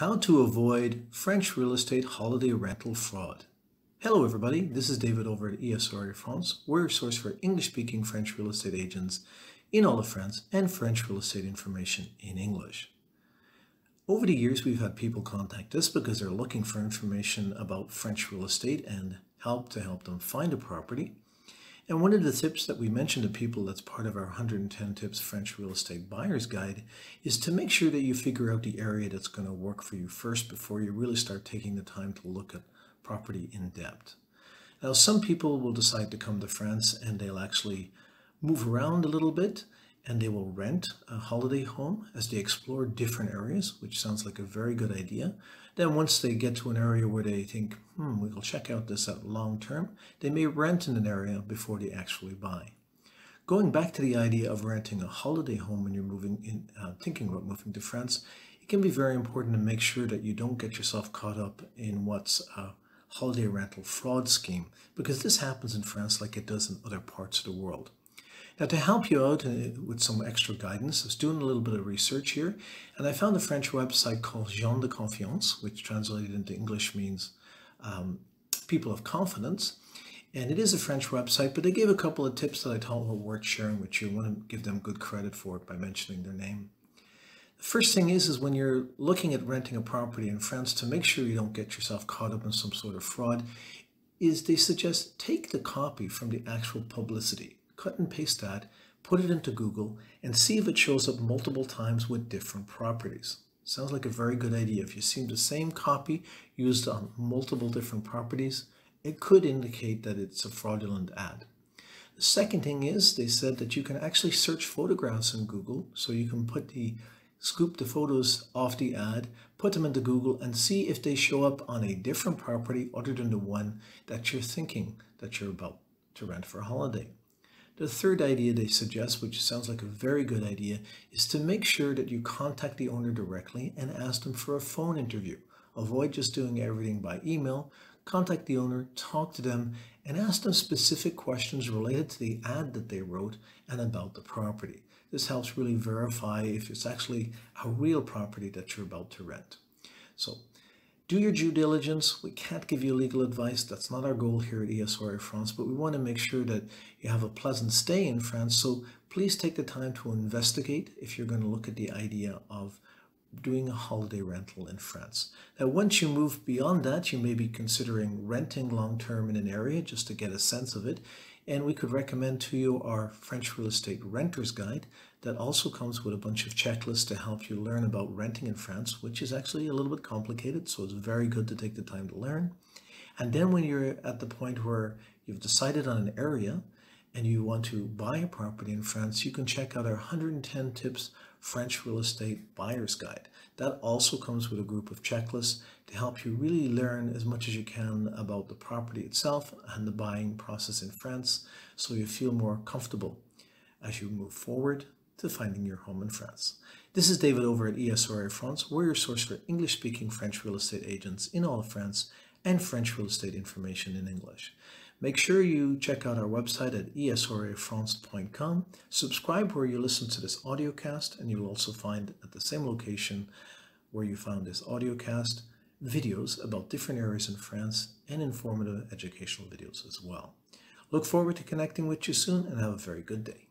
How to avoid French real estate holiday rental fraud. Hello everybody, this is David over at ESRA France. We're a source for English-speaking French real estate agents in all of France and French real estate information in English. Over the years, we've had people contact us because they're looking for information about French real estate and help them find a property. And one of the tips that we mention to people that's part of our 110 Tips French Real Estate Buyer's Guide is to make sure that you figure out the area that's going to work for you first before you really start taking the time to look at property in depth. Now, some people will decide to come to France and they'll actually move around a little bit and they will rent a holiday home as they explore different areas, which sounds like a very good idea. Then once they get to an area where they think, we'll check out this at long term, they may rent in an area before they actually buy. Going back to the idea of renting a holiday home when you're thinking about moving to France, it can be very important to make sure that you don't get yourself caught up in what's a holiday rental fraud scheme, because this happens in France like it does in other parts of the world. Now, to help you out with some extra guidance, I was doing a little bit of research here, and I found a French website called Gens de Confiance, which translated into English means people of confidence. And it is a French website, but they gave a couple of tips that I thought were worth sharing with you. I want to give them good credit for it by mentioning their name. The first thing is when you're looking at renting a property in France, to make sure you don't get yourself caught up in some sort of fraud, is they suggest take the copy from the actual publicity. Cut and paste that, put it into Google, and see if it shows up multiple times with different properties. Sounds like a very good idea. If you see the same copy used on multiple different properties, it could indicate that it's a fraudulent ad. The second thing is they said that you can actually search photographs in Google, so you can scoop the photos off the ad, put them into Google, and see if they show up on a different property other than the one that you're thinking that you're about to rent for a holiday. The third idea they suggest, which sounds like a very good idea, is to make sure that you contact the owner directly and ask them for a phone interview. Avoid just doing everything by email. Contact the owner, talk to them, and ask them specific questions related to the ad that they wrote and about the property. This helps really verify if it's actually a real property that you're about to rent. So, do your due diligence. We can't give you legal advice. That's not our goal here at ESRA France, but we want to make sure that you have a pleasant stay in France. So please take the time to investigate if you're going to look at the idea of doing a holiday rental in France. Now, once you move beyond that, you may be considering renting long-term in an area just to get a sense of it. And we could recommend to you our French Real Estate Renter's Guide that also comes with a bunch of checklists to help you learn about renting in France, which is actually a little bit complicated, so it's very good to take the time to learn. And then when you're at the point where you've decided on an area and you want to buy a property in France, you can check out our 110 Tips French Real Estate Buyer's Guide. That also comes with a group of checklists to help you really learn as much as you can about the property itself and the buying process in France, so you feel more comfortable as you move forward to finding your home in France. This is David over at ESRA France. We're your source for English-speaking French real estate agents in all of France and French real estate information in English. Make sure you check out our website at esrafrance.com. Subscribe where you listen to this audiocast, and you'll also find at the same location where you found this audiocast videos about different areas in France and informative educational videos as well. Look forward to connecting with you soon and have a very good day.